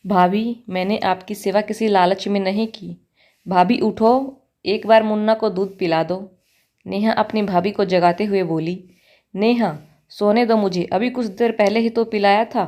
भाभी, मैंने आपकी सेवा किसी लालच में नहीं की। भाभी उठो, एक बार मुन्ना को दूध पिला दो। नेहा अपनी भाभी को जगाते हुए बोली। नेहा, सोने दो मुझे, अभी कुछ देर पहले ही तो पिलाया था।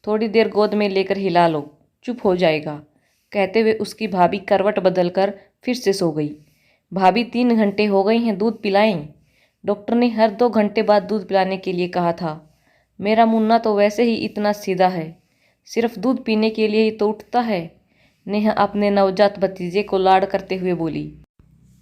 थोड़ी देर गोद में लेकर हिला लो, चुप हो जाएगा। कहते हुए उसकी भाभी करवट बदलकर फिर से सो गई। भाभी, 3 घंटे हो गए हैं, दूध पिलाएं। डॉक्टर ने हर 2 घंटे बाद दूध पिलाने के लिए कहा था। मेरा मुन्ना तो वैसे ही इतना सीधा है, सिर्फ दूध पीने के लिए ही तो उठता है। नेहा अपने नवजात भतीजे को लाड करते हुए बोली।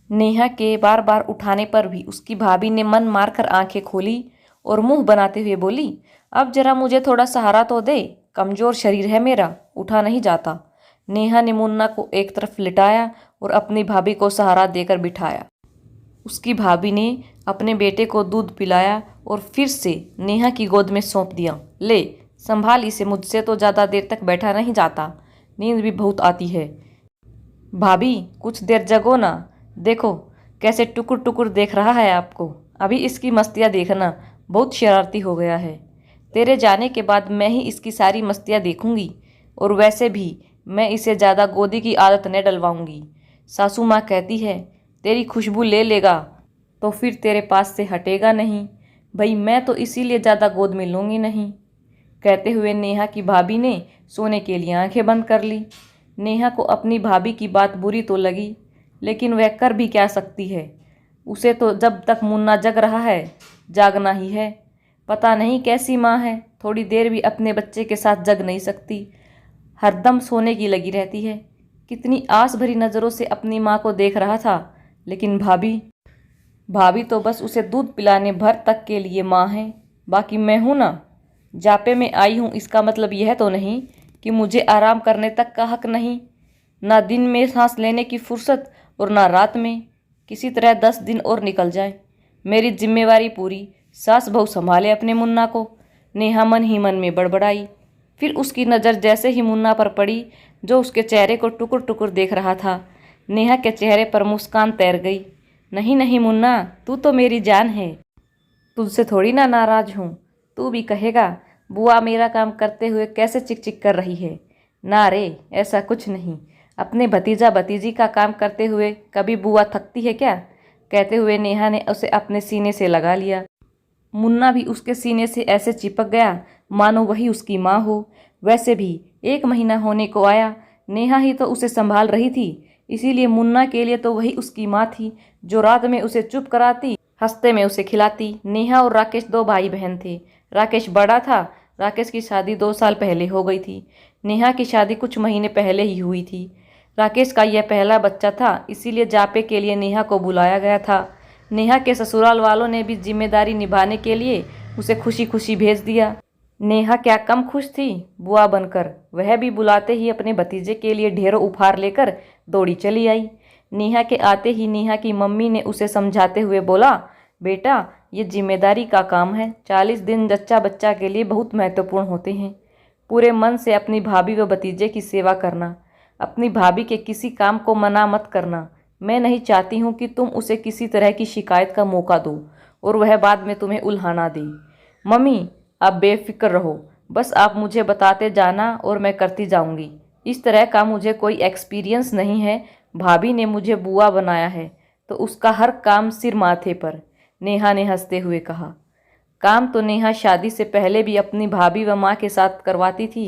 नेहा के बार बार उठाने पर भी उसकी भाभी ने मन मारकर आंखें खोली और मुंह बनाते हुए बोली, अब जरा मुझे थोड़ा सहारा तो दे, कमजोर शरीर है मेरा, उठा नहीं जाता। नेहा ने मुन्ना को एक तरफ लिटाया और अपनी भाभी को सहारा देकर बिठाया। उसकी भाभी ने अपने बेटे को दूध पिलाया और फिर से नेहा की गोद में सौंप दिया। ले संभाल इसे, मुझसे तो ज़्यादा देर तक बैठा नहीं जाता, नींद भी बहुत आती है। भाभी, कुछ देर जगो ना, देखो कैसे टुकुर टुकुर देख रहा है आपको। अभी इसकी मस्तियाँ देखना, बहुत शरारती हो गया है। तेरे जाने के बाद मैं ही इसकी सारी मस्तियाँ देखूंगी, और वैसे भी मैं इसे ज़्यादा गोदी की आदत न डलवाऊंगी। सासू माँ कहती है, तेरी खुशबू ले लेगा तो फिर तेरे पास से हटेगा नहीं। भाई मैं तो इसीलिए ज़्यादा गोद में लूँगी नहीं। कहते हुए नेहा की भाभी ने सोने के लिए आंखें बंद कर ली। नेहा को अपनी भाभी की बात बुरी तो लगी, लेकिन वह कर भी क्या सकती है। उसे तो जब तक मुन्ना जग रहा है जागना ही है। पता नहीं कैसी माँ है, थोड़ी देर भी अपने बच्चे के साथ जग नहीं सकती, हरदम सोने की लगी रहती है। कितनी आस भरी नज़रों से अपनी माँ को देख रहा था, लेकिन भाभी भाभी तो बस उसे दूध पिलाने भर तक के लिए माँ है। बाकी मैं हूँ ना, जापे में आई हूँ, इसका मतलब यह तो नहीं कि मुझे आराम करने तक का हक नहीं। ना दिन में सांस लेने की फुर्सत और ना रात में। किसी तरह 10 दिन और निकल जाए, मेरी जिम्मेवारी पूरी। सास बहू संभाले अपने मुन्ना को। नेहा मन ही मन में बड़बड़ाई। फिर उसकी नज़र जैसे ही मुन्ना पर पड़ी, जो उसके चेहरे को टुकुर टुकुर देख रहा था, नेहा के चेहरे पर मुस्कान तैर गई। नहीं नहीं मुन्ना, तू तो मेरी जान है, तुझसे थोड़ी ना नाराज हूँ। तू भी कहेगा बुआ मेरा काम करते हुए कैसे चिक चिक कर रही है। ना रे, ऐसा कुछ नहीं। अपने भतीजा भतीजी का काम करते हुए कभी बुआ थकती है क्या। कहते हुए नेहा ने उसे अपने सीने से लगा लिया। मुन्ना भी उसके सीने से ऐसे चिपक गया मानो वही उसकी माँ हो। वैसे भी 1 महीना होने को आया, नेहा ही तो उसे संभाल रही थी, इसीलिए मुन्ना के लिए तो वही उसकी माँ थी, जो रात में उसे चुप कराती, हंसते में उसे खिलाती। नेहा और राकेश 2 भाई बहन थे। राकेश बड़ा था। राकेश की शादी 2 साल पहले हो गई थी। नेहा की शादी कुछ महीने पहले ही हुई थी। राकेश का यह पहला बच्चा था, इसीलिए जापे के लिए नेहा को बुलाया गया था। नेहा के ससुराल वालों ने भी जिम्मेदारी निभाने के लिए उसे खुशी खुशी भेज दिया। नेहा क्या कम खुश थी बुआ बनकर। वह भी बुलाते ही अपने भतीजे के लिए ढेरों उपहार लेकर दौड़ी चली आई। नेहा के आते ही नेहा की मम्मी ने उसे समझाते हुए बोला, बेटा ये जिम्मेदारी का काम है। 40 दिन जच्चा बच्चा के लिए बहुत महत्वपूर्ण होते हैं। पूरे मन से अपनी भाभी व भतीजे की सेवा करना। अपनी भाभी के किसी काम को मना मत करना। मैं नहीं चाहती हूँ कि तुम उसे किसी तरह की शिकायत का मौका दो और वह बाद में तुम्हें उल्हाना दे। मम्मी आप बेफिक्र रहो, बस आप मुझे बताते जाना और मैं करती जाऊंगी। इस तरह का मुझे कोई एक्सपीरियंस नहीं है। भाभी ने मुझे बुआ बनाया है तो उसका हर काम सिर माथे पर। नेहा ने हंसते हुए कहा। काम तो नेहा शादी से पहले भी अपनी भाभी व माँ के साथ करवाती थी,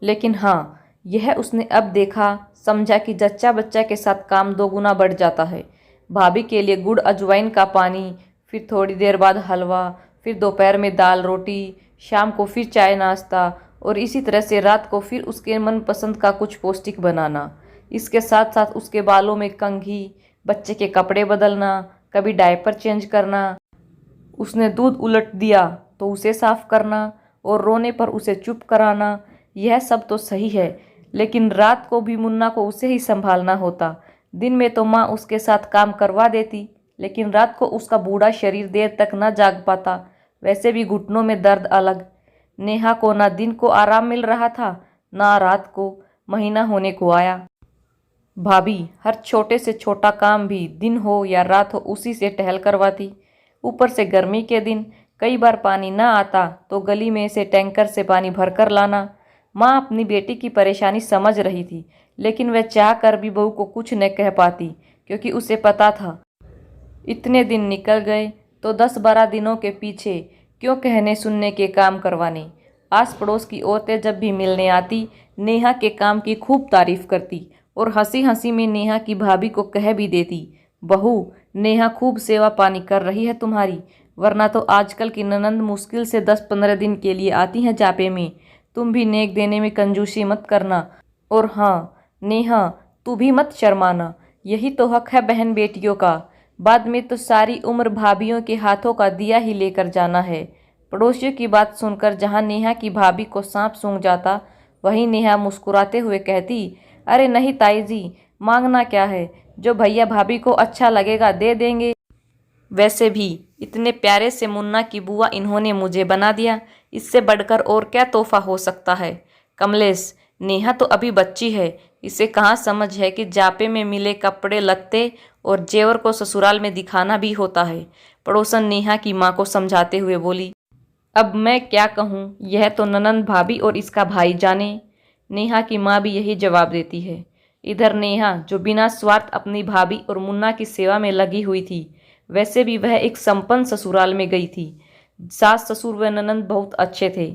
लेकिन हाँ, यह उसने अब देखा समझा कि जच्चा बच्चा के साथ काम 2 गुना बढ़ जाता है। भाभी के लिए गुड़ अजवाइन का पानी, फिर थोड़ी देर बाद हलवा, फिर दोपहर में दाल रोटी, शाम को फिर चाय नाश्ता, और इसी तरह से रात को फिर उसके मनपसंद का कुछ पौष्टिक बनाना। इसके साथ साथ उसके बालों में कंघी, बच्चे के कपड़े बदलना, कभी डायपर चेंज करना, उसने दूध उलट दिया तो उसे साफ करना और रोने पर उसे चुप कराना। यह सब तो सही है, लेकिन रात को भी मुन्ना को उसे ही संभालना होता। दिन में तो माँ उसके साथ काम करवा देती, लेकिन रात को उसका बूढ़ा शरीर देर तक न जाग पाता। वैसे भी घुटनों में दर्द अलग। नेहा को ना दिन को आराम मिल रहा था ना रात को। महीना होने को आया। भाभी हर छोटे से छोटा काम भी दिन हो या रात हो उसी से टहल करवाती। ऊपर से गर्मी के दिन कई बार पानी ना आता तो गली में से टैंकर से पानी भरकर लाना। माँ अपनी बेटी की परेशानी समझ रही थी, लेकिन वह चाह कर भी बहू को कुछ न कह पाती, क्योंकि उसे पता था इतने दिन निकल गए तो 10-12 दिनों के पीछे क्यों कहने सुनने के काम करवाने। आस पड़ोस की औरतें जब भी मिलने आती, नेहा के काम की खूब तारीफ करती और हंसी हंसी में नेहा की भाभी को कह भी देती, बहू, नेहा खूब सेवा पानी कर रही है तुम्हारी, वरना तो आजकल की ननंद मुश्किल से 10-15 दिन के लिए आती हैं जापे में। तुम भी नेक देने में कंजूसी मत करना। और हाँ नेहा, तू भी मत शर्माना, यही तो हक है बहन बेटियों का। बाद में तो सारी उम्र भाभीियों के हाथों का दिया ही लेकर जाना है। पड़ोसियों की बात सुनकर जहाँ नेहा की भाभी को सांप सूंघ जाता, वहीं नेहा मुस्कुराते हुए कहती, अरे नहीं ताई जी, मांगना क्या है, जो भैया भाभी को अच्छा लगेगा दे देंगे। वैसे भी इतने प्यारे से मुन्ना की बुआ इन्होंने मुझे बना दिया, इससे बढ़कर और क्या तोहफा हो सकता है। कमलेश, नेहा तो अभी बच्ची है, इसे कहाँ समझ है कि जापे में मिले कपड़े लत्ते और जेवर को ससुराल में दिखाना भी होता है। पड़ोसन नेहा की माँ को समझाते हुए बोली, अब मैं क्या कहूँ, यह तो ननंद भाभी और इसका भाई जाने। नेहा की माँ भी यही जवाब देती है। इधर नेहा, जो बिना स्वार्थ अपनी भाभी और मुन्ना की सेवा में लगी हुई थी, वैसे भी वह एक संपन्न ससुराल में गई थी। सास ससुर व ननंद बहुत अच्छे थे,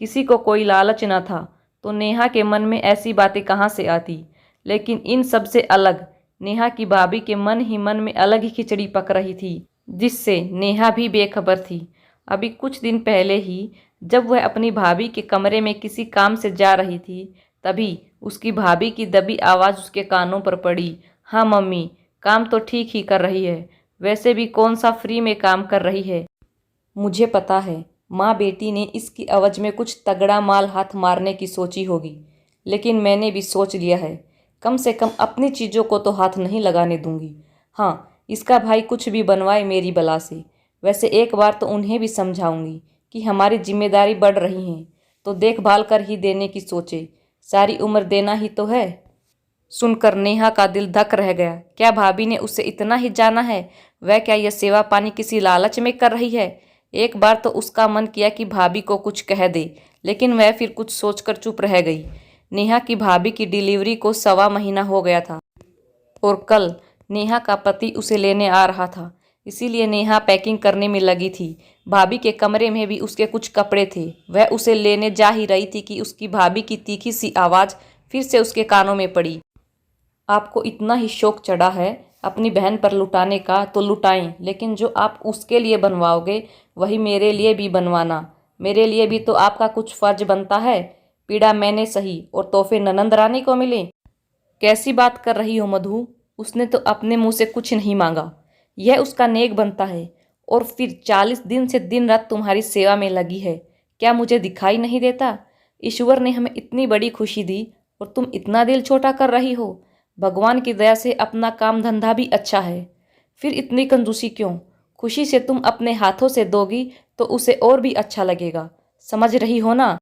किसी को कोई लालच न था, तो नेहा के मन में ऐसी बातें कहाँ से आती। लेकिन इन सब से अलग नेहा की भाभी के मन ही मन में अलग ही खिचड़ी पक रही थी, जिससे नेहा भी बेखबर थी। अभी कुछ दिन पहले ही जब वह अपनी भाभी के कमरे में किसी काम से जा रही थी, तभी उसकी भाभी की दबी आवाज़ उसके कानों पर पड़ी, हाँ मम्मी, काम तो ठीक ही कर रही है, वैसे भी कौन सा फ्री में काम कर रही है। मुझे पता है माँ बेटी ने इसकी अवज में कुछ तगड़ा माल हाथ मारने की सोची होगी, लेकिन मैंने भी सोच लिया है, कम से कम अपनी चीज़ों को तो हाथ नहीं लगाने दूंगी। हाँ, इसका भाई कुछ भी बनवाए मेरी बला से, वैसे एक बार तो उन्हें भी समझाऊंगी कि हमारी जिम्मेदारी बढ़ रही है तो देखभाल कर ही देने की सोचे, सारी उम्र देना ही तो है। सुनकर नेहा का दिल धक रह गया। क्या भाभी ने उसे इतना ही जाना है? वह क्या यह सेवा पानी किसी लालच में कर रही है? एक बार तो उसका मन किया कि भाभी को कुछ कह दे, लेकिन वह फिर कुछ सोचकर चुप रह गई। नेहा की भाभी की डिलीवरी को 1.25 महीना हो गया था और कल नेहा का पति उसे लेने आ रहा था, इसीलिए नेहा पैकिंग करने में लगी थी। भाभी के कमरे में भी उसके कुछ कपड़े थे। वह उसे लेने जा ही रही थी कि उसकी भाभी की तीखी सी आवाज़ फिर से उसके कानों में पड़ी, आपको इतना ही शौक चढ़ा है अपनी बहन पर लुटाने का तो लुटाएं, लेकिन जो आप उसके लिए बनवाओगे वही मेरे लिए भी बनवाना। मेरे लिए भी तो आपका कुछ फर्ज बनता है। पीड़ा मैंने सही और तोहफे ननंद रानी को मिले। कैसी बात कर रही हो मधु, उसने तो अपने मुंह से कुछ नहीं मांगा, यह उसका नेक बनता है, और फिर 40 दिन से दिन रात तुम्हारी सेवा में लगी है। क्या मुझे दिखाई नहीं देता? ईश्वर ने हमें इतनी बड़ी खुशी दी और तुम इतना दिल छोटा कर रही हो। भगवान की दया से अपना काम धंधा भी अच्छा है, फिर इतनी कंजूसी क्यों? खुशी से तुम अपने हाथों से दोगी तो उसे और भी अच्छा लगेगा, समझ रही हो ना?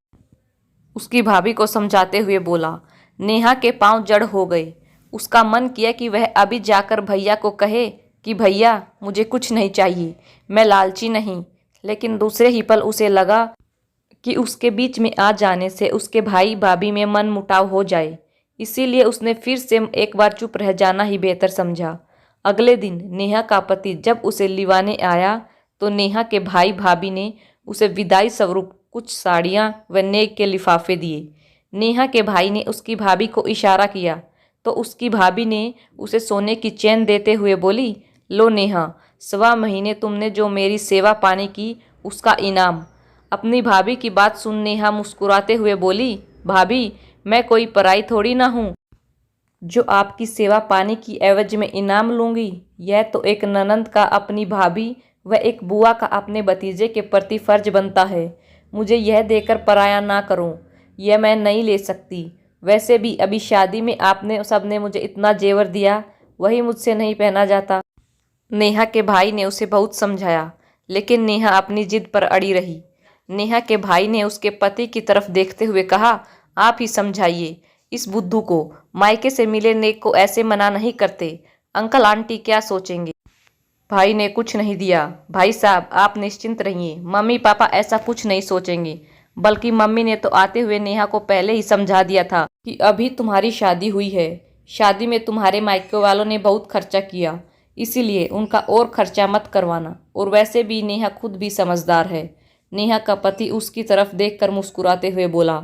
उसकी भाभी को समझाते हुए बोला। नेहा के पांव जड़ हो गए। उसका मन किया कि वह अभी जाकर भैया को कहे कि भैया मुझे कुछ नहीं चाहिए, मैं लालची नहीं, लेकिन दूसरे ही पल उसे लगा कि उसके बीच में आ जाने से उसके भाई भाभी में मन मुटाव हो जाए, इसीलिए उसने फिर से एक बार चुप रह जाना ही बेहतर समझा। अगले दिन नेहा का पति जब उसे लिवाने आया तो नेहा के भाई भाभी ने उसे विदाई स्वरूप कुछ साड़ियाँ व नेक के लिफाफे दिए। नेहा के भाई ने उसकी भाभी को इशारा किया तो उसकी भाभी ने उसे सोने की चेन देते हुए बोली, लो नेहा, 1.25 महीने तुमने जो मेरी सेवा पानी की उसका इनाम। अपनी भाभी की बात सुन नेहा मुस्कुराते हुए बोली, भाभी, मैं कोई पराई थोड़ी ना हूँ जो आपकी सेवा पानी की एवज में इनाम लूँगी। यह तो एक ननंद का अपनी भाभी व एक बुआ का अपने भतीजे के प्रति फर्ज बनता है। मुझे यह देकर पराया ना करो, यह मैं नहीं ले सकती। वैसे भी अभी शादी में आपने सबने मुझे इतना जेवर दिया, वही मुझसे नहीं पहना जाता। नेहा के भाई ने उसे बहुत समझाया, लेकिन नेहा अपनी जिद पर अड़ी रही। नेहा के भाई ने उसके पति की तरफ देखते हुए कहा, आप ही समझाइए इस बुद्धू को, मायके से मिले नेक को ऐसे मना नहीं करते, अंकल आंटी क्या सोचेंगे। भाई ने कुछ नहीं दिया। भाई साहब, आप निश्चिंत रहिए, मम्मी पापा ऐसा कुछ नहीं सोचेंगे। बल्कि मम्मी ने तो आते हुए नेहा को पहले ही समझा दिया था कि अभी तुम्हारी शादी हुई है, शादी में तुम्हारे मायके वालों ने बहुत खर्चा किया, इसीलिए उनका और खर्चा मत करवाना। और वैसे भी नेहा खुद भी समझदार है। नेहा का पति उसकी तरफ देखकर मुस्कुराते हुए बोला।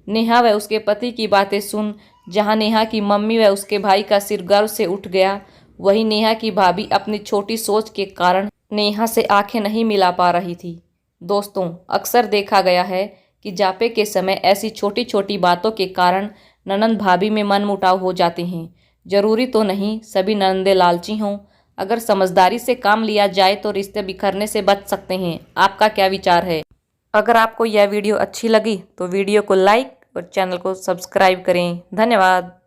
नेहा व उसके पति की बातें सुन जहां नेहा की मम्मी व उसके भाई का सिर गर्व से उठ गया, वहीं नेहा की भाभी अपनी छोटी सोच के कारण नेहा से आंखें नहीं मिला पा रही थी। दोस्तों, अक्सर देखा गया है कि जापे के समय ऐसी छोटी छोटी बातों के कारण ननंद भाभी में मनमुटाव हो जाते हैं। जरूरी तो नहीं सभी ननंदे लालची हों। अगर समझदारी से काम लिया जाए तो रिश्ते बिखरने से बच सकते हैं। आपका क्या विचार है? अगर आपको यह वीडियो अच्छी लगी तो वीडियो को लाइक और चैनल को सब्सक्राइब करें। धन्यवाद।